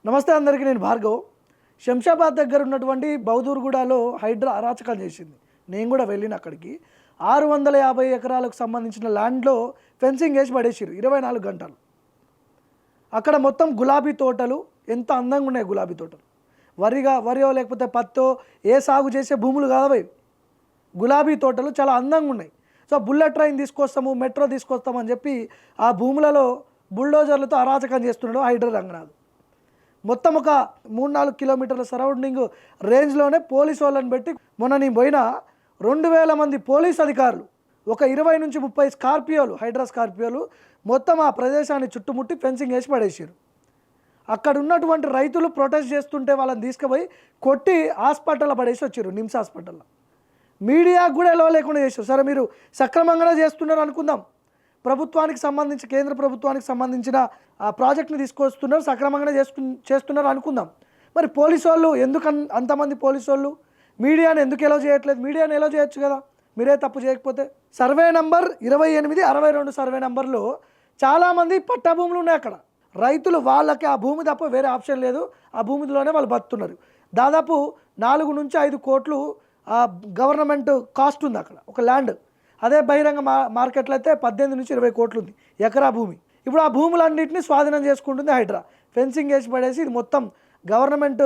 నమస్తే అందరికీ, నేను భార్గవ్. శంషాబాద్ దగ్గర ఉన్నటువంటి బౌదూర్గూడలో హైడ్రా అరాచకాలు చేసింది. నేను కూడా వెళ్ళిన అక్కడికి 650 ఎకరాలకు సంబంధించిన ల్యాండ్లో ఫెన్సింగ్ వేసి పడేసారు 24 గంటలు. అక్కడ మొత్తం గులాబీ తోటలు, ఎంత అందంగా ఉన్నాయి గులాబీ తోటలు. వరియో లేకపోతే పత్తో ఏ సాగు చేసే భూములు కాదవి. గులాబీ తోటలు చాలా అందంగా ఉన్నాయి. సో బుల్లెట్ ట్రైన్ తీసుకొస్తాము, మెట్రో తీసుకొస్తామని చెప్పి ఆ భూములలో బుల్డోజర్లతో అరాచకం చేస్తున్నాడు హైడ్రా రంగనాథ్. మొత్తం ఒక 3-4 కిలోమీటర్ల సరౌండింగ్ రేంజ్లోనే పోలీసు వాళ్ళని పెట్టి మొన్న నేను పోయిన 2000 మంది పోలీస్ అధికారులు, ఒక 20 నుంచి 30 స్కార్పియోలు, హైడ్రా స్కార్పియోలు మొత్తం ఆ ప్రదేశాన్ని చుట్టుముట్టి ఫెన్సింగ్ వేసి పడేసారు. అక్కడ ఉన్నటువంటి రైతులు ప్రొటెస్ట్ చేస్తుంటే వాళ్ళని తీసుకుపోయి కొట్టి హాస్పిటల్లో పడేసి వచ్చారు, నిమ్స్ హాస్పిటల్లో. మీడియాకు కూడా ఎలా లేకుండా చేశారు. సరే మీరు సక్రమంగానే చేస్తున్నారు అనుకుందాం, ప్రభుత్వానికి సంబంధించి కేంద్ర ప్రభుత్వానికి సంబంధించిన ఆ ప్రాజెక్ట్ని తీసుకొస్తున్నారు, సక్రమంగానే చేస్తున్నారు అనుకుందాం. మరి పోలీసు వాళ్ళు ఎందుకు అంతమంది పోలీసు వాళ్ళు మీడియాని ఎందుకు ఎలా చేయట్లేదు? మీడియాని ఎలా చేయొచ్చు కదా మీరే తప్పు చేయకపోతే. సర్వే నంబర్ 2862 సర్వే నంబర్లో చాలామంది పట్టా భూములు ఉన్నాయి. అక్కడ రైతులు వాళ్ళకి ఆ భూమి తప్ప వేరే ఆప్షన్ లేదు, ఆ భూమిలోనే వాళ్ళు బతుకుతున్నారు. దాదాపు 4 నుంచి 5 కోట్లు గవర్నమెంట్ కాస్ట్ ఉంది అక్కడ ఒక ల్యాండ్. అదే బహిరంగ మార్కెట్లో అయితే 18 నుంచి 20 కోట్లు ఉంది ఎకరా భూమి. ఇప్పుడు ఆ భూములన్నింటినీ స్వాధీనం చేసుకుంటుంది హైడ్రా. ఫెన్సింగ్ వేసి పడేసి ఇది మొత్తం గవర్నమెంట్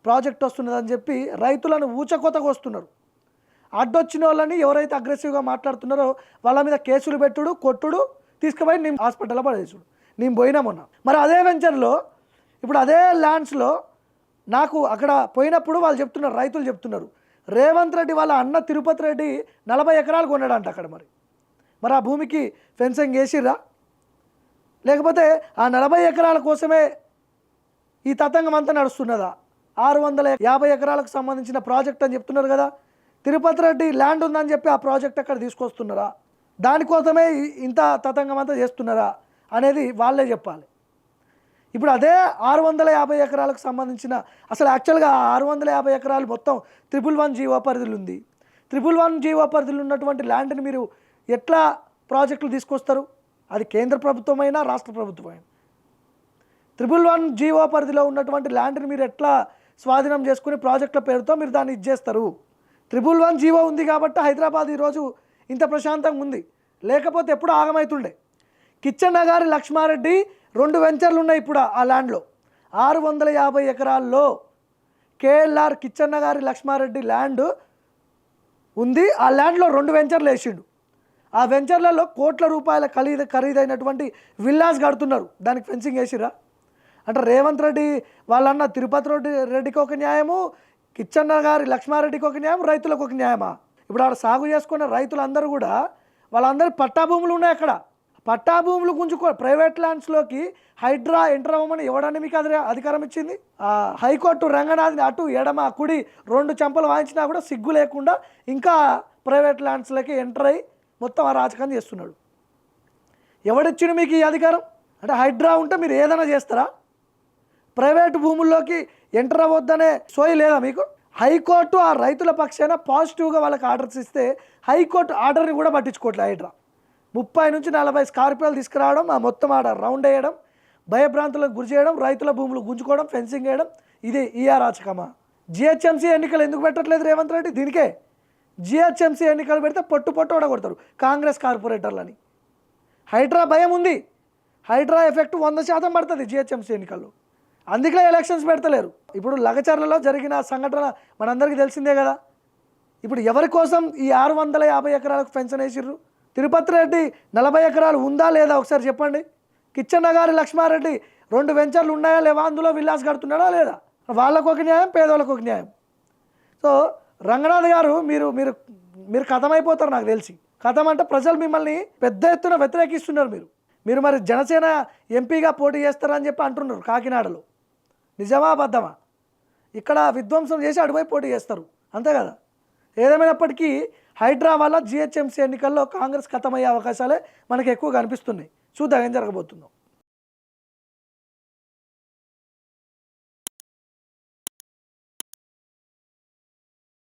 ప్రాజెక్ట్ వస్తున్నదని చెప్పి రైతులను ఊచకోతకు వస్తున్నారు. అడ్డొచ్చిన వాళ్ళని ఎవరైతే అగ్రెసివ్గా మాట్లాడుతున్నారో వాళ్ళ మీద కేసులు పెట్టుడు, కొట్టుడు, తీసుకుపోయి నేను హాస్పిటల్లో పడేసుడు. నేను పోయినా మొన్న. మరి అదే వెంచర్లో ఇప్పుడు అదే ల్యాండ్స్లో నాకు అక్కడ పోయినప్పుడు వాళ్ళు చెప్తున్నారు, రైతులు చెప్తున్నారు, రేవంత్ రెడ్డి వాళ్ళ అన్న తిరుపతి రెడ్డి 40 ఎకరాలు కొన్నాడంట అక్కడ. మరి ఆ భూమికి ఫెన్సింగ్ వేసిర్రా? లేకపోతే ఆ 40 ఎకరాల కోసమే ఈ తతంగం అంతా నడుస్తున్నదా? 650 ఎకరాలకు సంబంధించిన ప్రాజెక్ట్ అని చెప్తున్నారు కదా, తిరుపతి రెడ్డి ల్యాండ్ ఉందని చెప్పి ఆ ప్రాజెక్ట్ అక్కడ తీసుకొస్తున్నారా? దానికోసమే ఇంత తతంగం అంతా చేస్తున్నారా అనేది వాళ్ళే చెప్పాలి. ఇప్పుడు అదే 650 ఎకరాలకు సంబంధించిన అసలు యాక్చువల్గా 650 ఎకరాలు మొత్తం 111 జీవో పరిధిలో ఉంది. 111 జీవో పరిధిలో ఉన్నటువంటి ల్యాండ్ని మీరు ఎట్లా ప్రాజెక్టులు తీసుకొస్తారు? అది కేంద్ర ప్రభుత్వమైనా రాష్ట్ర ప్రభుత్వమైనా 111 జీవో పరిధిలో ఉన్నటువంటి ల్యాండ్ని మీరు ఎట్లా స్వాధీనం చేసుకుని ప్రాజెక్టుల పేరుతో మీరు దాన్ని ఇచ్చేస్తారు? 111 జీవో ఉంది కాబట్టి హైదరాబాద్ ఈరోజు ఇంత ప్రశాంతంగా ఉంది, లేకపోతే ఎప్పుడు ఆగమవుతుండే. కిచ్చన్న గారి లక్ష్మారెడ్డి 2 వెంచర్లు ఉన్నాయి ఇప్పుడు ఆ ల్యాండ్లో. 650 ఎకరాల్లో కేఎల్ఆర్ కిచ్చన్న గారి లక్ష్మారెడ్డి ల్యాండ్ ఉంది. ఆ ల్యాండ్లో 2 వెంచర్లు వేసిండు. ఆ వెంచర్లలో కోట్ల రూపాయల ఖరీదైనటువంటి విల్లాస్ కడుతున్నారు. దానికి ఫెన్సింగ్ వేసిరా? అంటే రేవంత్ రెడ్డి వాళ్ళన్న తిరుపతి రెడ్డికి ఒక న్యాయము, కిచ్చన్న గారి లక్ష్మారెడ్డికి ఒక న్యాయం, రైతులకు ఒక న్యాయమా? ఇప్పుడు ఆడ సాగు చేసుకున్న రైతులందరూ కూడా వాళ్ళందరూ పట్టా భూములు ఉన్నాయి. అక్కడ పట్టా భూములు గుంజుకో ప్రైవేట్ ల్యాండ్స్లోకి హైడ్రా ఎంటర్ అవ్వమని ఎవడని మీకు అధికారం ఇచ్చింది? హైకోర్టు రంగనాథ్ని అటు ఎడమ కుడి 2 చెంపలు వాయించినా కూడా సిగ్గు లేకుండా ఇంకా ప్రైవేట్ ల్యాండ్స్లోకి ఎంటర్ అయ్యి మొత్తం అరాచకం చేస్తున్నాడు. ఎవడిచ్చిండు మీకు ఈ అధికారం? అంటే హైడ్రా ఉంటే మీరు ఏదైనా చేస్తారా? ప్రైవేటు భూముల్లోకి ఎంటర్ అవ్వద్దనే సోయి లేదా మీకు? హైకోర్టు ఆ రైతుల పక్షాన పాజిటివ్గా వాళ్ళకి ఆర్డర్స్ ఇస్తే హైకోర్టు ఆర్డర్ని కూడా పట్టించుకోవట్లే హైడ్రా. 30 నుంచి 40 స్కార్పియోలు తీసుకురావడం, ఆ మొత్తం ఆడ రౌండ్ వేయడం, భయభ్రాంతులకు గురి చేయడం, రైతుల భూములు గుంజుకోవడం, ఫెన్సింగ్ వేయడం, ఇది ఈ అరాచకమా? జిహెచ్ఎంసీ ఎన్నికలు ఎందుకు పెట్టట్లేదు రేవంత్ రెడ్డి? దీనికే జిహెచ్ఎంసీ ఎన్నికలు పెడితే పొట్టు ఓడగొడతారు కాంగ్రెస్ కార్పొరేటర్లని. హైడ్రా భయం ఉంది, హైడ్రా ఎఫెక్ట్ 100% పడుతుంది జిహెచ్ఎంసీ ఎన్నికల్లో. అందుకే ఎలక్షన్స్ పెడతలేరు. ఇప్పుడు లగచర్లలో జరిగిన సంఘటన మనందరికీ తెలిసిందే కదా. ఇప్పుడు ఎవరి కోసం ఈ 650 ఎకరాలకు ఫెన్షన్ వేసిర్రు? తిరుపతి రెడ్డి 40 ఎకరాలు ఉందా లేదా ఒకసారి చెప్పండి. కిచ్చన్న గారి లక్ష్మారెడ్డి 2 వెంచర్లు ఉన్నాయా లేవా? అందులో విల్లాస్ కడుతున్నాడా లేదా? వాళ్ళకు ఒక న్యాయం, పేదవాళ్ళకు ఒక న్యాయం. సో రంగనాథ్ గారు మీరు మీరు మీరు కథమైపోతారు నాకు తెలిసి. కథం అంటే ప్రజలు మిమ్మల్ని పెద్ద ఎత్తున వ్యతిరేకిస్తున్నారు. మీరు మరి జనసేన ఎంపీగా పోటీ చేస్తారని చెప్పి అంటున్నారు కాకినాడలో. నిజమా అబద్ధమా? ఇక్కడ విధ్వంసం చేసి అటువైపు పోటీ చేస్తారు, అంతే కదా. ఏదేమైనప్పటికీ హైడ్రా వల్ల జిహెచ్ఎంసీ ఎన్నికల్లో కాంగ్రెస్ ఖతమయ్యే అవకాశాలే మనకు ఎక్కువ కనిపిస్తున్నాయి. చూద్దాం ఏం జరగబోతుందో.